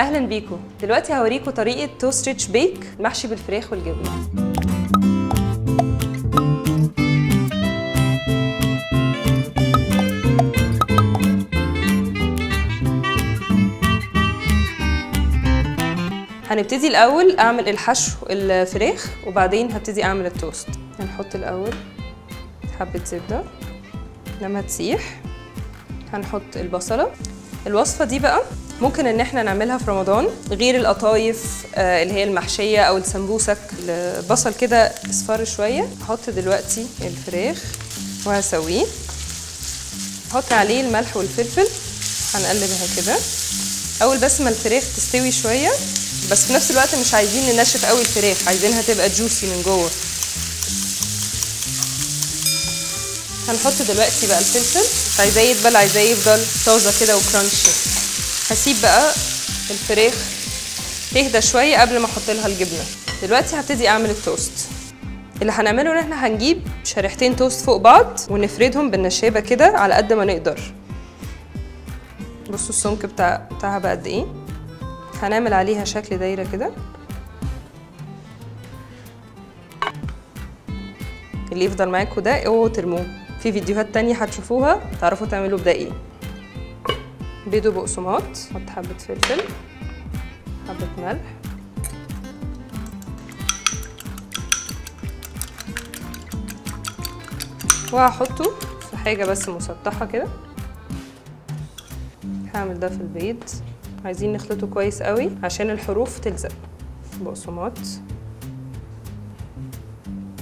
اهلا بيكم. دلوقتي هوريكم طريقه توست ريتش بيك محشي بالفراخ والجبنه. هنبتدي الاول اعمل الحشو الفراخ وبعدين هبتدي اعمل التوست. هنحط الاول حبه زبده لما تسيح. هنحط البصله. الوصفه دي بقى ممكن ان احنا نعملها في رمضان غير القطايف اللي هي المحشيه او السمبوسك. البصل كده اصفر شويه. هحط دلوقتي الفراخ وهسويه. هحط عليه الملح والفلفل. هنقلبها كده اول بس ما الفراخ تستوي شويه، بس في نفس الوقت مش عايزين ننشف قوي الفراخ، عايزينها تبقى جوسي من جوه. هنحط دلوقتي بقى الفلفل. مش عايزاه يدبل، عايزاه يفضل طازه كده وكرانشي. هسيب بقى الفراخ تهدى شويه قبل ما احط لها الجبنه. دلوقتي هبتدي اعمل التوست. اللي هنعمله ان احنا هنجيب شريحتين توست فوق بعض ونفردهم بالنشابه كده على قد ما نقدر. بصوا السمك بتاعها بقى قد ايه. هنعمل عليها شكل دايره كده. اللي يفضل معاكم ده اوعوا ترموه، في فيديوهات تانية هتشوفوها تعرفوا تعملوا بده ايه. بيض وبقسماط. نحط حبة فلفل، حبة ملح، وهحطه في حاجة بس مسطحة كده. هعمل ده في البيض. عايزين نخلطه كويس قوي عشان الحروف تلزق. بقسماط.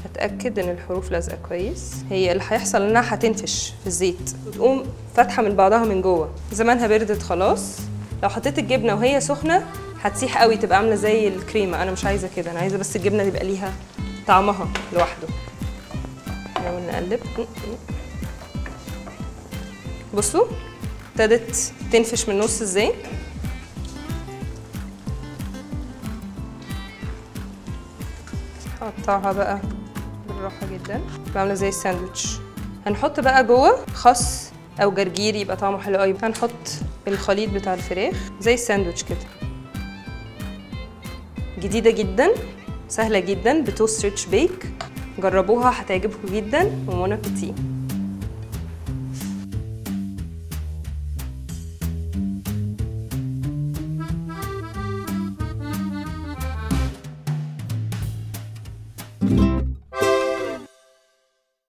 اتاكد ان الحروف لازقه كويس. هي اللي هيحصل انها هتنفش في الزيت وتقوم فاتحه من بعضها من جوه. زمانها بردت خلاص. لو حطيت الجبنه وهي سخنه هتسيح قوي، تبقى عامله زي الكريمه. انا مش عايزه كده، انا عايزه بس الجبنه يبقى ليها طعمها لوحده. نحاول نقلب. بصوا ابتدت تنفش من النص ازاي. هقطعها بقى بالراحه جدا، عامله زي الساندوتش. هنحط بقى جوه خس او جرجير يبقى طعمه حلو قوي. هنحط الخليط بتاع الفراخ زي الساندوتش كده. جديده جدا، سهله جدا، بتوست ريتش بيك. جربوها هتعجبكم جدا. ومون ابيتي.